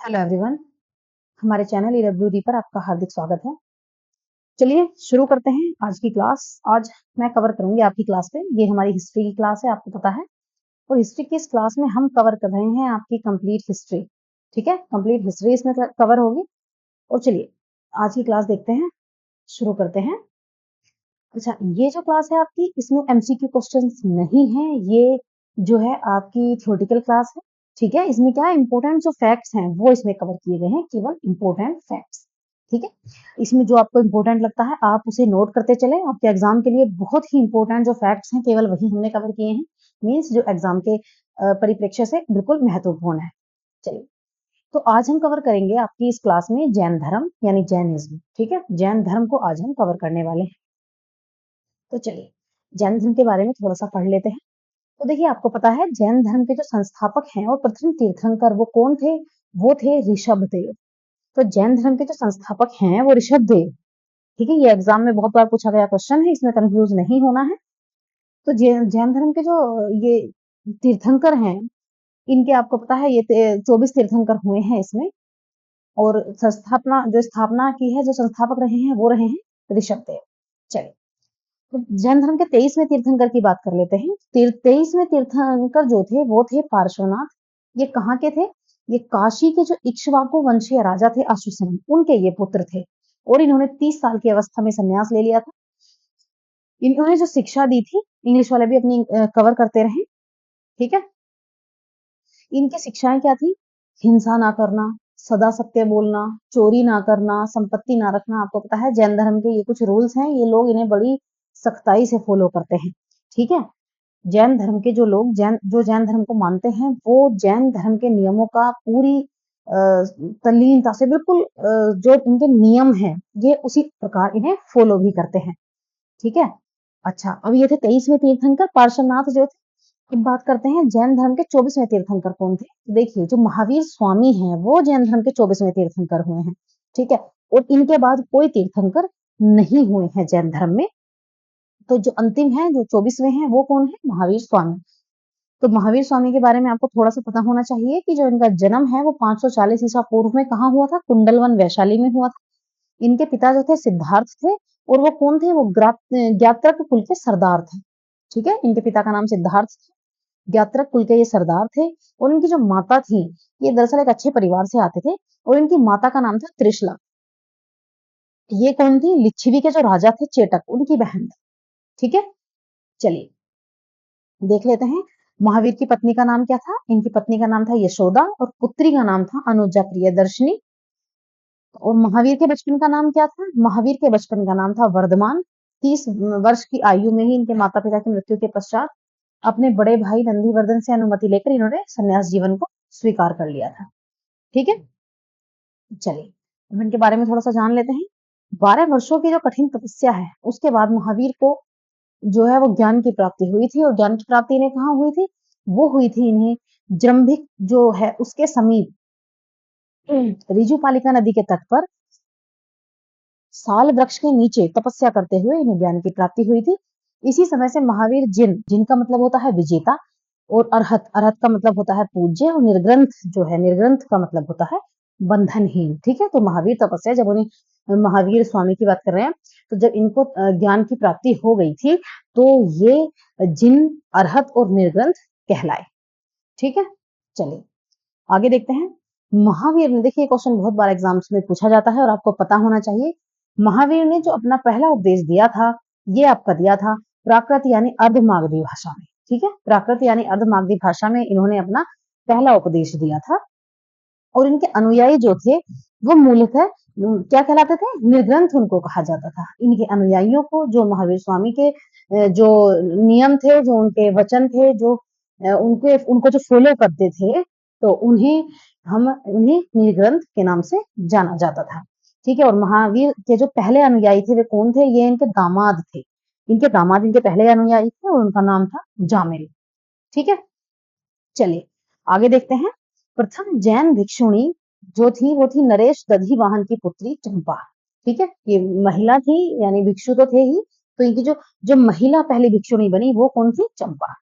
Hello everyone, हमारे channel ईडब्ल्यूडी पर आपका हार्दिक स्वागत है। चलिए शुरू करते हैं आज की क्लास। आज मैं कवर करूंगी आपकी क्लास पे, ये हमारी हिस्ट्री की क्लास है, आपको पता है। और हिस्ट्री की इस क्लास में हम कवर कर रहे हैं आपकी कंप्लीट हिस्ट्री। ठीक है, कंप्लीट हिस्ट्री इसमें कवर होगी। और चलिए आज की क्लास देखते हैं, शुरू करते हैं। अच्छा, ये जो क्लास है आपकी, इसमें एमसीक्यू क्वेश्चंस नहीं है, ये जो है आपकी थ्योरेटिकल क्लास है। ठीक है, इसमें क्या है, इंपॉर्टेंट जो फैक्ट्स हैं वो इसमें कवर किए गए हैं, केवल इंपॉर्टेंट फैक्ट्स। ठीक है, इसमें जो आपको इंपॉर्टेंट लगता है आप उसे नोट करते चले। आपके एग्जाम के लिए बहुत ही इंपॉर्टेंट जो फैक्ट्स हैं केवल वही हमने कवर किए हैं, मीन्स जो एग्जाम के परिप्रेक्ष्य से बिल्कुल महत्वपूर्ण है। चलिए, तो आज हम कवर करेंगे आपकी इस क्लास में जैन धर्म यानी जैनिज्म। ठीक है, जैन धर्म को आज हम कवर करने वाले हैं। तो चलिए जैन धर्म के बारे में थोड़ा सा पढ़ लेते हैं। तो देखिए, आपको पता है जैन धर्म के जो संस्थापक हैं और प्रथम तीर्थंकर वो कौन थे? वो थे ऋषभदेव। तो जैन धर्म के जो संस्थापक हैं वो ऋषभदेव। ठीक है, ये एग्जाम में बहुत बार पूछा गया क्वेश्चन है, इसमें कंफ्यूज नहीं होना है। तो जैन धर्म के जो ये तीर्थंकर हैं, इनके आपको पता है ये 24 तीर्थंकर हुए हैं इसमें। और स्थापना की है, जो संस्थापक रहे हैं वो रहे हैं ऋषभदेव। चलिए, तो जैन धर्म के 23वें तीर्थंकर की बात कर लेते हैं। 23वें तीर्थंकर जो थे वो थे पार्श्वनाथ। ये कहाँ के थे? ये काशी के जो इक्ष्वाकु वंशीय राजा थे अश्वसेन, उनके ये पुत्र थे। और इन्होंने 30 साल की अवस्था में संन्यास ले लिया था। इन्होंने जो शिक्षा दी थी, इंग्लिश वाले भी अपनी कवर करते रहे। ठीक है, इनकी शिक्षाएं क्या थी? हिंसा ना करना, सदा सत्य बोलना, चोरी ना करना, संपत्ति ना रखना। आपको पता है जैन धर्म के ये कुछ रूल्स हैं, ये लोग इन्हें बड़ी सख्ताई से फॉलो करते हैं। ठीक है, जैन धर्म के जो लोग जैन धर्म को मानते हैं वो जैन धर्म के नियमों का पूरी तल्लीनता से बिल्कुल जो इनके नियम हैं ये उसी प्रकार इन्हें फॉलो भी करते हैं। ठीक है, अच्छा, अब ये थे 23वें तीर्थंकर पार्श्वनाथ जो थे। अब बात करते हैं जैन धर्म के 24वें तीर्थंकर कौन थे। तो देखिए, जो महावीर स्वामी हैं वो जैन धर्म के 24वें तीर्थंकर हुए हैं। ठीक है, और इनके बाद कोई तीर्थंकर नहीं हुए हैं जैन धर्म में। तो जो अंतिम है, जो 24वें हैं, वो कौन है? महावीर स्वामी। तो महावीर स्वामी के बारे में आपको थोड़ा सा पता होना चाहिए कि जो इनका जन्म है वो 540 ईसा पूर्व में कहाँ हुआ था? कुंडलवन वैशाली में हुआ था। इनके पिता जो थे सिद्धार्थ थे, और वो कौन थे? वो ज्ञात्रक कुल के सरदार थे। ठीक है, इनके पिता का नाम सिद्धार्थ था, ज्ञात्रक कुल के ये सरदार थे। और इनकी जो माता थी, ये दरअसल एक अच्छे परिवार से आते थे, और इनकी माता का नाम था त्रिशला। ये कौन थी? लिच्छवी के जो राजा थे चेटक, उनकी बहन थी। ठीक है, चलिए देख लेते हैं महावीर की पत्नी का नाम क्या था। इनकी पत्नी का नाम था यशोदा और पुत्री का नाम था अनुजा प्रियदर्शनी। और महावीर के बचपन का नाम क्या था? महावीर के बचपन का नाम था वर्धमान। 30 वर्ष की आयु में ही इनके माता पिता की मृत्यु के पश्चात अपने बड़े भाई नंदीवर्धन से अनुमति लेकर इन्होंने संन्यास जीवन को स्वीकार कर लिया था। ठीक है, चलिए अब इनके बारे में थोड़ा सा जान लेते हैं। 12 वर्षों की जो कठिन तपस्या है उसके बाद महावीर को जो है वो ज्ञान की प्राप्ति हुई थी। और ज्ञान की प्राप्ति इन्हें कहाँ हुई थी? वो हुई थी इन्हें जृंभिक जो है उसके समीप ऋजुपालिका नदी के तट पर साल वृक्ष के नीचे तपस्या करते हुए इन्हें ज्ञान की प्राप्ति हुई थी। इसी समय से महावीर जिनका मतलब होता है विजेता, और अरहत अरहत का मतलब होता है पूज्य, और निर्ग्रंथ जो है निर्ग्रंथ का मतलब होता है बंधनहीन। ठीक है, तो महावीर तपस्या, जब उन्हें महावीर स्वामी की बात कर रहे हैं, तो जब इनको ज्ञान की प्राप्ति हो गई थी तो ये जिन, अरहत और निर्ग्रंथ कहलाए। ठीक है, चलिए आगे देखते हैं। महावीर ने, देखिए क्वेश्चन बहुत बार एग्जाम्स में पूछा जाता है और आपको पता होना चाहिए। महावीर ने जो अपना पहला उपदेश दिया था, ये आपका दिया था प्राकृत यानी अर्धमागधी भाषा में। ठीक है, प्राकृत यानी अर्धमागधी भाषा में इन्होंने अपना पहला उपदेश दिया था। और इनके अनुयायी जो थे वो मूलतः क्या कहलाते थे? निर्ग्रंथ उनको कहा जाता था। इनके अनुयायियों को, जो महावीर स्वामी के जो नियम थे, जो उनके वचन थे, जो उनको जो फॉलो करते थे, तो उन्हें निर्ग्रंथ के नाम से जाना जाता था। ठीक है, और महावीर के जो पहले अनुयायी थे वे कौन थे? ये इनके दामाद थे। इनके दामाद इनके पहले अनुयायी थे और उनका नाम था जामिल। ठीक है, चलिए आगे देखते हैं। प्रथम जैन भिक्षुणी जो थी वो थी नरेश दधिवाहन की पुत्री चंपा। ठीक है, ये महिला थी, यानी भिक्षु तो थे ही, तो इनकी जो जो महिला पहली भिक्षुणी बनी वो कौन थी? चंपा।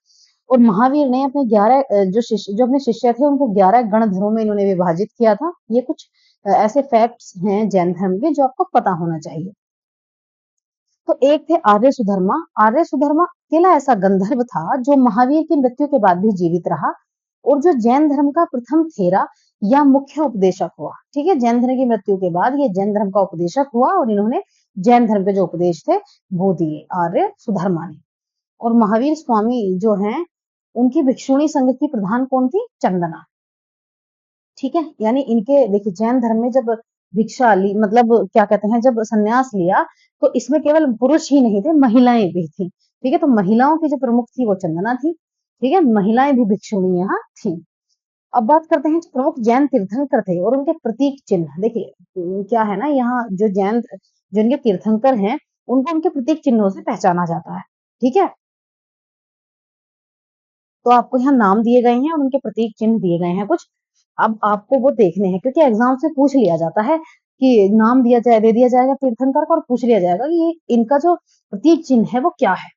और महावीर ने अपने 11 जो अपने शिष्य थे उनको 11 गणधरों में इन्होंने विभाजित किया था। ये कुछ ऐसे फैक्ट्स हैं जैन धर्म के जो आपको पता होना चाहिए। तो एक थे आर्य सुधर्मा। आर्य सुधर्मा अकेला ऐसा गंधर्व था जो महावीर की मृत्यु के बाद भी जीवित रहा और जो जैन धर्म का प्रथम थेरा या मुख्य उपदेशक हुआ। ठीक है, जैन धर्म की मृत्यु के बाद ये जैन धर्म का उपदेशक हुआ और इन्होंने जैन धर्म के जो उपदेश थे वो दिए आर्य सुधर्मा ने। और महावीर स्वामी जो हैं उनकी भिक्षुणी संघ की प्रधान कौन थी? चंदना। ठीक है, यानी इनके देखिए जैन धर्म में जब भिक्षा ली, मतलब क्या कहते हैं, जब सन्यास लिया तो इसमें केवल पुरुष ही नहीं थे, महिलाएं भी थी। ठीक है, तो महिलाओं की जो प्रमुख थी वो चंदना थी। ठीक है, महिलाएं भी भिक्षुणी यहाँ थी। अब बात करते हैं जो प्रमुख जैन तीर्थंकर थे और उनके प्रतीक चिन्ह। देखिए क्या है ना, यहाँ जो जैन जो इनके तीर्थंकर हैं उनको उनके प्रतीक चिन्हों से पहचाना जाता है। ठीक है, तो आपको यहाँ नाम दिए गए हैं और उनके प्रतीक चिन्ह दिए गए हैं कुछ। अब आपको वो देखने हैं क्योंकि एग्जाम से पूछ लिया जाता है कि नाम दिया जाए, दे दिया जाएगा तीर्थंकर का और पूछ लिया जाएगा कि ये इनका जो प्रतीक चिन्ह है वो क्या है।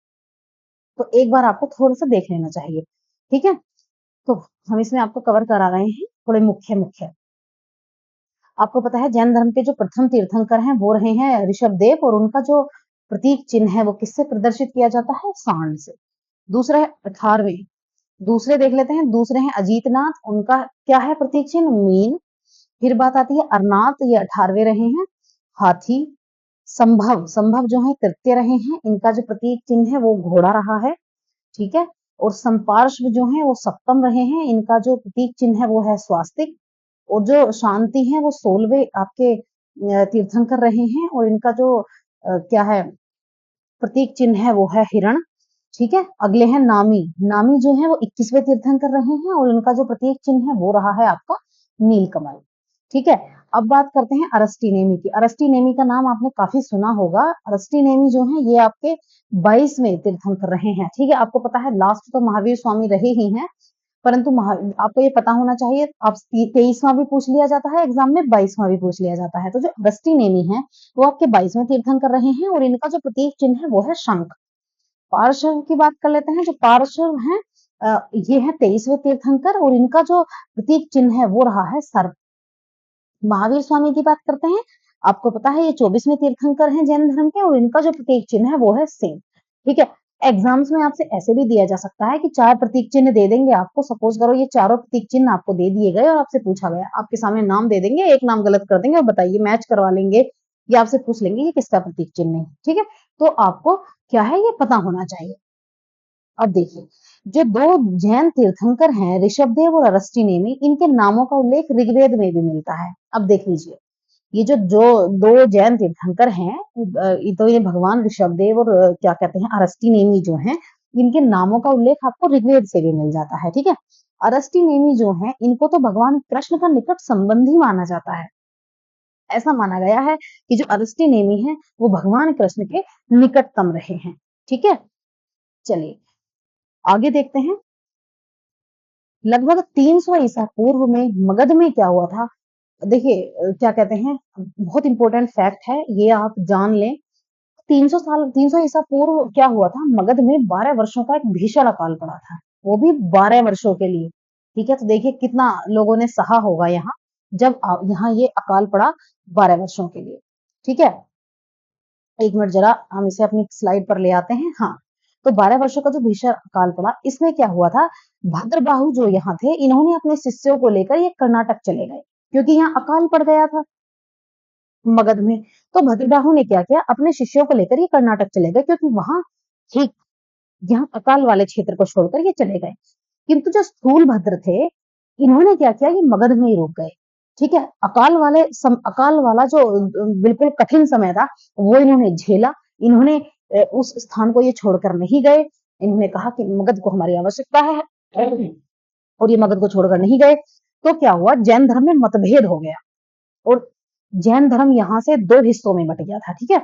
तो एक बार आपको थोड़ा सा देख लेना चाहिए। ठीक है, तो हम इसमें आपको कवर करा रहे हैं थोड़े मुख्य मुख्य। आपको पता है जैन धर्म के जो प्रथम तीर्थंकर हैं वो रहे हैं ऋषभ देव और उनका जो प्रतीक चिन्ह है वो किससे प्रदर्शित किया जाता है? सांड से। दूसरा है 18वें, दूसरे देख लेते हैं, दूसरे हैं अजीतनाथ, उनका क्या है प्रतीक चिन्ह? मीन। फिर बात आती है अरनाथ, ये 18वें रहे हैं, हाथी। संभव, संभव जो है तृतीय रहे हैं, इनका जो प्रतीक चिन्ह है वो घोड़ा रहा है। ठीक है, और संपार्श्व जो है वो सप्तम रहे हैं, इनका जो प्रतीक चिन्ह है वो है स्वास्तिक। और जो शांति है वो 16वें आपके तीर्थंकर रहे हैं और इनका जो क्या है प्रतीक चिन्ह है वो है हिरण। ठीक है, अगले हैं नामी। नामी जो है वो 21वें तीर्थंकर रहे हैं और इनका जो प्रतीक चिन्ह है वो रहा है आपका नीलकमल। ठीक है, अब बात करते हैं अरस्टी नेमी की। अरस्टी नेमी का नाम आपने काफी सुना होगा। अरस्टी नेमी जो है ये आपके 22वें तीर्थंकर रहे हैं। ठीक है, आपको पता है लास्ट तो महावीर स्वामी रहे ही हैं, परंतु आपको ये पता होना चाहिए, आप 23वां भी पूछ लिया जाता है एग्जाम में, 22वां भी पूछ लिया जाता है। तो जो अगस्ती नेमी है वो आपके 22वें तीर्थंकर रहे हैं और इनका जो प्रतीक चिन्ह है वो है शंख। पार्श्व की बात कर लेते हैं, जो पार्श्व हैं ये है 23वें तीर्थंकर और इनका जो प्रतीक चिन्ह है वो रहा है सर्प। महावीर स्वामी की बात करते हैं, आपको पता है ये 24वें तीर्थंकर हैं जैन धर्म के और इनका जो प्रतीक चिन्ह है वो है सिंह। ठीक है, एग्जाम्स में आपसे ऐसे भी दिया जा सकता है कि 4 प्रतीक चिन्ह दे देंगे आपको, सपोज करो ये चारों प्रतीक चिन्ह आपको दे दिए गए और आपसे पूछा गया, आपके सामने नाम दे देंगे, एक नाम गलत कर देंगे और बताइए, मैच करवा लेंगे या आपसे पूछ लेंगे ये किसका प्रतीक चिन्ह है। ठीक है, तो आपको क्या है ये पता होना चाहिए। अब देखिए जो 2 जैन तीर्थंकर हैं ऋषभदेव और अरस्टी नेमी, इनके नामों का उल्लेख ऋग्वेद में भी मिलता है। अब देख लीजिए ये जो जो 2 जैन तीर्थंकर हैं, तो ये भगवान ऋषभदेव और क्या कहते हैं अरस्टी नेमी जो हैं, इनके नामों का उल्लेख आपको ऋग्वेद से भी मिल जाता है। ठीक है, अरस्टी नेमी जो हैं इनको तो भगवान कृष्ण का निकट संबंधी माना जाता है। ऐसा माना गया है कि जो अरस्टी नेमी है वो भगवान कृष्ण के निकटतम रहे हैं। ठीक है, चलिए आगे देखते हैं। लगभग 300 ईसा पूर्व में मगध में क्या हुआ था? देखिए क्या कहते हैं, बहुत इंपॉर्टेंट फैक्ट है ये, आप जान लें। 300 ईसा पूर्व क्या हुआ था? मगध में 12 वर्षों का एक भीषण अकाल पड़ा था, वो भी 12 वर्षों के लिए। ठीक है, तो देखिए कितना लोगों ने सहा होगा यहाँ जब यहाँ ये अकाल पड़ा 12 वर्षों के लिए। ठीक है, एक मिनट जरा हम इसे अपनी स्लाइड पर ले आते हैं। हाँ, तो 12 वर्षों का जो भीषण अकाल पड़ा, इसमें क्या हुआ था, भद्रबाहु जो यहाँ थे इन्होंने अपने शिष्यों को लेकर ये कर्नाटक चले गए क्योंकि यहाँ अकाल पड़ गया था मगध में। तो भद्रबाहु ने क्या किया, अपने शिष्यों को लेकर ये कर्नाटक चले गए क्योंकि वहां ठीक यहाँ अकाल वाले क्षेत्र को छोड़कर ये चले गए। किंतु जो स्थूलभद्र थे इन्होंने क्या किया, ये मगध में ही रुक गए। ठीक है, अकाल वाला जो बिल्कुल कठिन समय था वो इन्होंने झेला। इन्होंने उस स्थान को ये छोड़कर नहीं गए। इन्होंने कहा कि मगध को हमारी आवश्यकता है और ये मगध को छोड़कर नहीं गए। तो क्या हुआ, जैन धर्म में मतभेद हो गया और जैन धर्म यहाँ से 2 हिस्सों में बट गया था। ठीक है,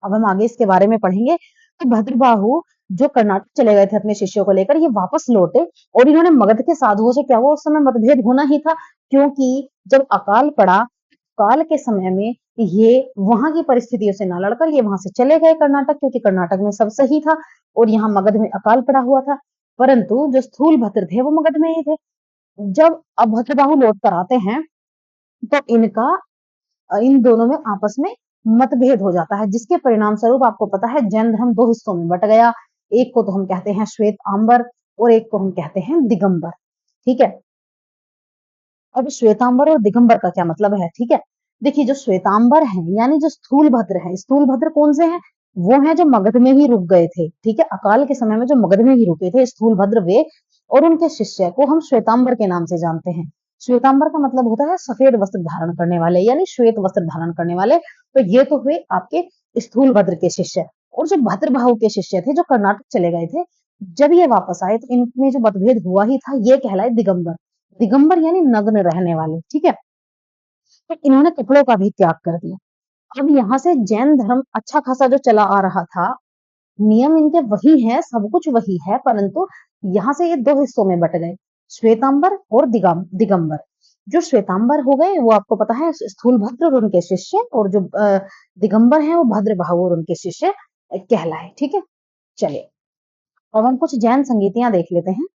अब हम आगे इसके बारे में पढ़ेंगे। तो भद्रबाहु जो कर्नाटक चले गए थे अपने शिष्यों को लेकर, ये वापस लौटे और इन्होंने मगध के साधुओं से क्या हुआ, उस समय मतभेद होना ही था क्योंकि जब अकाल पड़ा, काल के समय में ये वहां की परिस्थितियों से ना लड़कर ये वहां से चले गए कर्नाटक, क्योंकि कर्नाटक में सब सही था और यहाँ मगध में अकाल पड़ा हुआ था। परंतु जो स्थूलभद्र थे वो मगध में ही थे। जब अभद्रबाहु लौट कर आते हैं तो इन दोनों में आपस में मतभेद हो जाता है, जिसके परिणाम स्वरूप आपको पता है जैन धर्म दो हिस्सों में बट गया। एक को तो हम कहते हैं श्वेत आंबर और एक को हम कहते हैं दिगंबर। ठीक है, अब श्वेतांबर और दिगंबर का क्या मतलब है? ठीक है, देखिए जो श्वेतांबर है यानी जो स्थूलभद्र है, स्थूलभद्र कौन से हैं? वो हैं जो मगध में ही रुक गए थे। ठीक है, अकाल के समय में जो मगध में ही रुके थे स्थूलभद्र वे, और उनके शिष्य को हम श्वेतांबर के नाम से जानते हैं। श्वेतांबर का मतलब होता है सफेद वस्त्र धारण करने वाले यानी श्वेत वस्त्र धारण करने वाले। तो ये तो हुए आपके स्थूलभद्र के शिष्य। और जो भद्रबाहु के शिष्य थे जो कर्नाटक चले गए थे, जब ये वापस आए तो इनमें जो मतभेद हुआ ही था ये कहलाए दिगंबर। दिगंबर यानी नग्न रहने वाले। ठीक है, तो इन्होंने कपड़ों का भी त्याग कर दिया। अब यहाँ से जैन धर्म अच्छा खासा जो चला आ रहा था, नियम इनके वही है, सब कुछ वही है, परंतु यहाँ से ये दो हिस्सों में बट गए, श्वेतांबर और दिगंबर। जो श्वेतांबर हो गए वो आपको पता है स्थूलभद्र और उनके शिष्य, और जो दिगंबर है वो भद्रबाहु और उनके शिष्य कहलाए। ठीक है, चलिए अब हम कुछ जैन संगीतियां देख लेते हैं।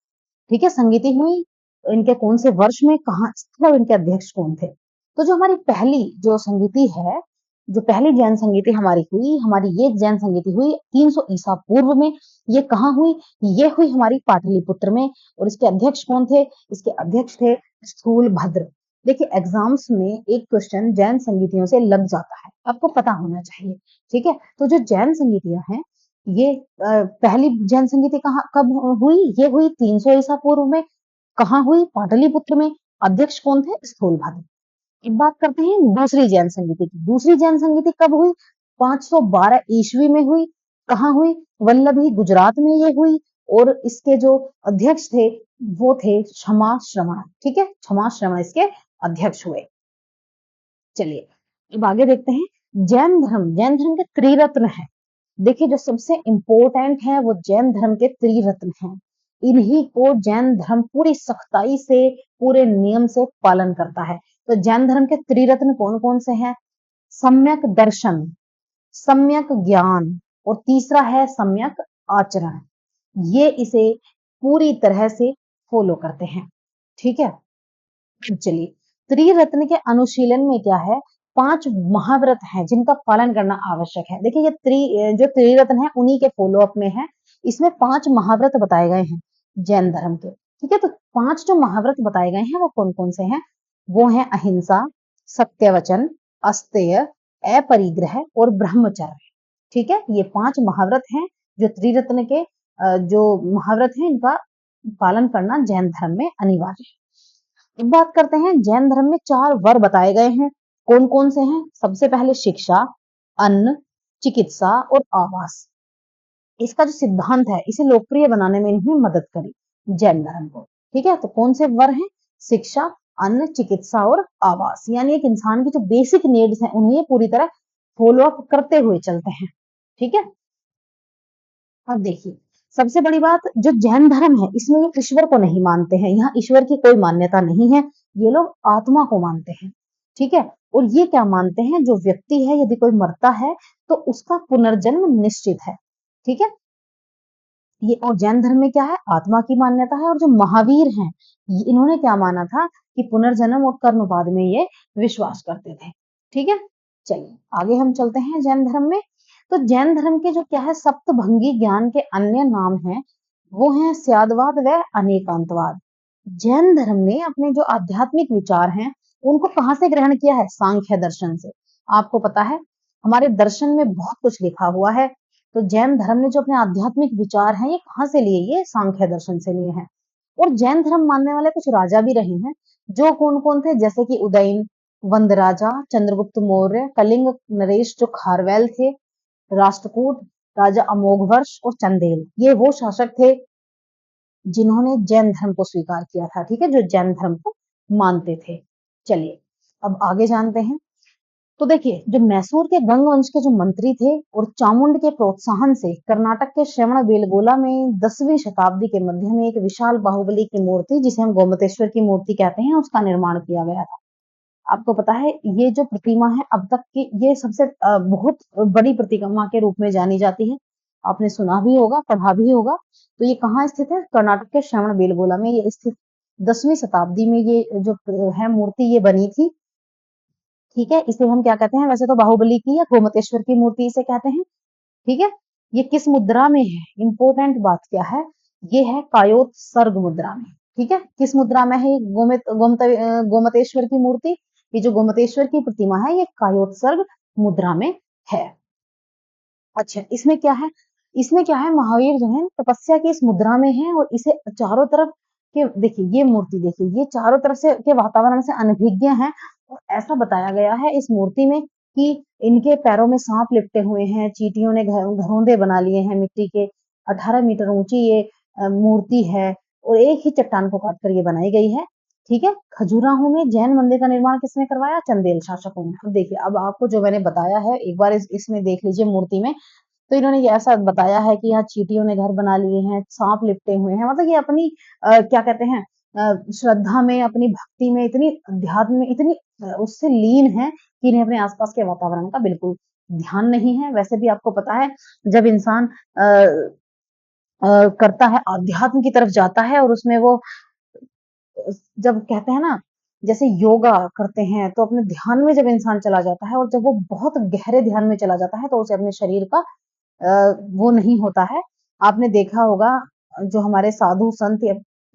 ठीक है, संगीति हुई इनके कौन से वर्ष में, कहाँ मतलब इनके अध्यक्ष कौन थे? तो जो हमारी पहली जो संगीति है, जो पहली जैन संगीति हमारी हुई, हमारी ये जैन संगीति हुई 300 ईसा पूर्व में। ये कहाँ हुई? ये हुई हमारी पाटलिपुत्र में। और इसके अध्यक्ष कौन थे? इसके अध्यक्ष थे स्थूलभद्र। देखिए एग्जाम्स में एक क्वेश्चन जैन संगीतियों से लग जाता है, आपको पता होना चाहिए। ठीक है, तो जो जैन संगीतियां हैं ये पहली जैन संगीति कहाँ कब हुई? ये हुई 300 ईसा पूर्व में। कहाँ हुई? पाटलिपुत्र में। अध्यक्ष कौन थे? स्थूलभद्र। अब बात करते हैं दूसरी जैन संगीति की। दूसरी जैन संगीति कब हुई? 512 ईस्वी में हुई। कहाँ हुई? वल्लभी गुजरात में ये हुई। और इसके जो अध्यक्ष थे वो थे क्षमा श्रवण। ठीक है, क्षमा श्रवण इसके अध्यक्ष हुए। चलिए अब आगे देखते हैं जैन धर्म। जैन धर्म के त्रिरत्न है। देखिए जो सबसे इंपॉर्टेंट है वो जैन धर्म के त्रिरत्न हैं। इन्हीं को जैन धर्म पूरी सख्ताई से पूरे नियम से पालन करता है। तो जैन धर्म के त्रिरत्न कौन कौन से हैं? सम्यक दर्शन, सम्यक ज्ञान और तीसरा है सम्यक आचरण। ये इसे पूरी तरह से फॉलो करते हैं। ठीक है, चलिए त्रिरत्न के अनुशीलन में क्या है? 5 महाव्रत हैं जिनका पालन करना आवश्यक है। देखिए ये जो त्रिरत्न है उन्हीं के फॉलो अप में है। इसमें 5 महाव्रत बताए गए हैं जैन धर्म के। ठीक है, तो 5 जो महाव्रत बताए गए हैं वो कौन कौन से हैं? वो हैं अहिंसा, सत्यवचन, अस्तेय, अपरिग्रह और ब्रह्मचर्य। ठीक है, ये 5 महाव्रत हैं जो त्रिरत्न के जो महाव्रत हैं इनका पालन करना जैन धर्म में अनिवार्य है। अब बात करते हैं जैन धर्म में 4 वर बताए गए हैं। कौन कौन से हैं? सबसे पहले शिक्षा, अन्न, चिकित्सा और आवास। इसका जो सिद्धांत है इसे लोकप्रिय बनाने में इन्होंने मदद करी जैन धर्म को। ठीक है, तो कौन से वर हैं? शिक्षा, अन्न, चिकित्सा और आवास। यानी एक इंसान की जो बेसिक नीड्स हैं उन्हें पूरी तरह फॉलो अप करते हुए चलते हैं। ठीक है, अब देखिए सबसे बड़ी बात, जो जैन धर्म है इसमें ये ईश्वर को नहीं मानते हैं। यहाँ ईश्वर की कोई मान्यता नहीं है। ये लोग आत्मा को मानते हैं। ठीक है, और ये क्या मानते हैं? जो व्यक्ति है यदि कोई मरता है तो उसका पुनर्जन्म निश्चित है। ठीक है, ये और जैन धर्म में क्या है? आत्मा की मान्यता है। और जो महावीर हैं इन्होंने क्या माना था कि पुनर्जन्म और कर्मवाद में ये विश्वास करते थे। ठीक है, चलिए आगे हम चलते हैं जैन धर्म में। तो जैन धर्म के जो क्या है सप्तभंगी ज्ञान के अन्य नाम हैं वो हैं स्यादवाद व अनेकांतवाद। जैन धर्म ने अपने जो आध्यात्मिक विचार हैं उनको कहाँ से ग्रहण किया है? सांख्य दर्शन से। आपको पता है हमारे दर्शन में बहुत कुछ लिखा हुआ है। तो जैन धर्म ने जो अपने आध्यात्मिक विचार हैं ये कहाँ से लिए? ये सांख्य दर्शन से लिए हैं। और जैन धर्म मानने वाले कुछ राजा भी रहे हैं। जो कौन कौन थे? जैसे कि उदयन, वंदराजा, चंद्रगुप्त मौर्य, कलिंग नरेश जो खारवेल थे, राष्ट्रकूट, राजा अमोघवर्ष और चंदेल। ये वो शासक थे जिन्होंने जैन धर्म को स्वीकार किया था। ठीक है, जो जैन धर्म को मानते थे। चलिए अब आगे जानते हैं। तो देखिए जो मैसूर के गंग वंश के जो मंत्री थे और चामुंड के प्रोत्साहन से कर्नाटक के श्रवण बेलगोला में 10वीं शताब्दी के मध्य में एक विशाल बाहुबली की मूर्ति जिसे हम गोमतेश्वर की मूर्ति कहते हैं उसका निर्माण किया गया था। आपको पता है ये जो प्रतिमा है अब तक की ये सबसे बहुत बड़ी प्रतिमा के रूप में जानी जाती है। आपने सुना भी होगा, पढ़ा भी होगा। तो ये कहाँ स्थित है? कर्नाटक के श्रवणबेलगोला में ये स्थित। 10वीं शताब्दी में ये जो है मूर्ति ये बनी थी। ठीक है, इसे हम क्या कहते हैं? वैसे तो बाहुबली की या गोमतेश्वर की मूर्ति इसे कहते हैं। ठीक है, ये किस मुद्रा में है? इंपॉर्टेंट बात क्या है? ये है कायोत्सर्ग मुद्रा में। ठीक है, किस मुद्रा में है? गोमतेश्वर की मूर्ति, ये जो गोमतेश्वर की प्रतिमा है ये कायोत्सर्ग मुद्रा में है। अच्छा, इसमें क्या है? इसमें क्या है? महावीर जो है तपस्या की इस मुद्रा में है और इसे चारों तरफ के देखिए, ये मूर्ति देखिए, ये चारों तरफ से के वातावरण से अनभिज्ञ है और ऐसा बताया गया है इस मूर्ति में कि इनके पैरों में सांप लिपटे हुए हैं, चींटियों ने घरोंदे बना लिए हैं मिट्टी के। 18 मीटर ऊंची ये मूर्ति है और एक ही चट्टान को काटकर ये बनाई गई है। ठीक है, खजुराहो में जैन मंदिर का निर्माण किसने करवाया? चंदेल शासकों ने। अब देखिए, अब आपको जो मैंने बताया है एक बार इसमें देख लीजिए मूर्ति में। तो इन्होंने ये ऐसा बताया है कि यहाँ चींटियों ने घर बना लिए हैं, सांप लिपटे हुए हैं, मतलब ये अपनी क्या कहते हैं, श्रद्धा में, अपनी भक्ति में, इतनी अध्यात्म में, इतनी उससे लीन है कि इन्हें अपने आसपास के वातावरण का बिल्कुल ध्यान नहीं है। वैसे भी आपको पता है, जब इंसान करता है, अध्यात्म की तरफ जाता है और उसमें वो जब कहते हैं ना, जैसे योगा करते हैं तो अपने ध्यान में जब इंसान चला जाता है और जब वो बहुत गहरे ध्यान में चला जाता है तो उसे अपने शरीर का वो नहीं होता है। आपने देखा होगा जो हमारे साधु संत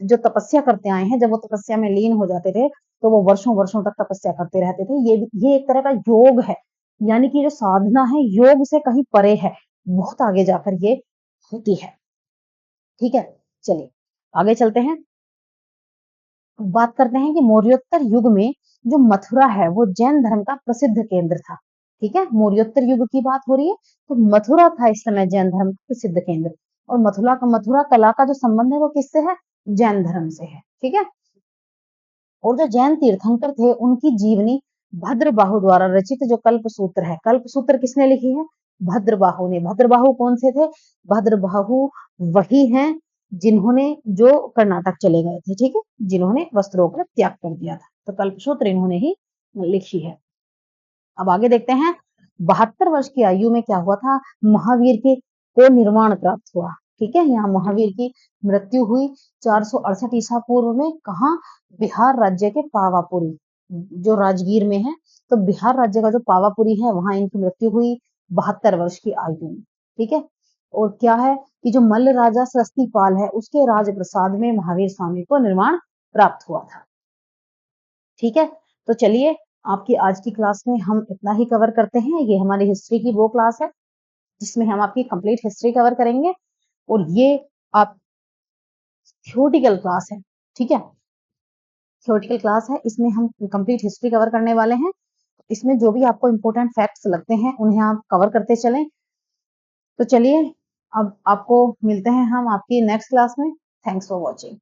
जो तपस्या करते आए हैं, जब वो तपस्या में लीन हो जाते थे तो वो वर्षों-वर्षों तक तपस्या करते रहते थे। ये एक तरह का योग है, यानी कि जो साधना है योग से कहीं परे है, बहुत आगे जाकर ये होती है। ठीक है, चलिए आगे चलते हैं। बात करते हैं कि मौर्योत्तर युग में जो मथुरा है वो जैन धर्म का प्रसिद्ध केंद्र था। ठीक है, मौर्योत्तर युग की बात हो रही है तो मथुरा था इस समय जैन धर्म का प्रसिद्ध केंद्र। और मथुरा कला का जो संबंध है वो किससे है? जैन धर्म से है। ठीक है, और जो जैन तीर्थंकर थे उनकी जीवनी भद्रबाहु द्वारा रचित जो कल्पसूत्र है, कल्पसूत्र किसने लिखी है? भद्रबाहु ने। भद्रबाहु कौन से थे? भद्रबाहु वही हैं जिन्होंने जो कर्नाटक चले गए थे। ठीक है, जिन्होंने वस्त्रों का त्याग कर दिया था, तो कल्पसूत्र इन्होंने ही लिखी है। अब आगे देखते हैं, 72 वर्ष की आयु में क्या हुआ था? महावीर के को निर्वाण प्राप्त हुआ। ठीक है, यहाँ महावीर की मृत्यु हुई 468 ईसा पूर्व में। कहाँ? बिहार राज्य के पावापुरी, जो राजगीर में है। तो बिहार राज्य का जो पावापुरी है वहां इनकी मृत्यु हुई 72 वर्ष की आयु में। ठीक है, और क्या है कि जो मल्ल राजा सस्तीपाल है उसके राज प्रसाद में महावीर स्वामी को निर्वाण प्राप्त हुआ था। ठीक है, तो चलिए आपकी आज की क्लास में हम इतना ही कवर करते हैं। ये हमारी हिस्ट्री की वो क्लास है जिसमें हम आपकी कंप्लीट हिस्ट्री कवर करेंगे और ये आप थ्योरेटिकल क्लास है। ठीक है, थ्योरेटिकल क्लास है, इसमें हम कंप्लीट हिस्ट्री कवर करने वाले हैं। इसमें जो भी आपको इंपॉर्टेंट फैक्ट्स लगते हैं उन्हें आप कवर करते चलें। तो चलिए अब आपको मिलते हैं हम आपकी नेक्स्ट क्लास में। Thanks for watching.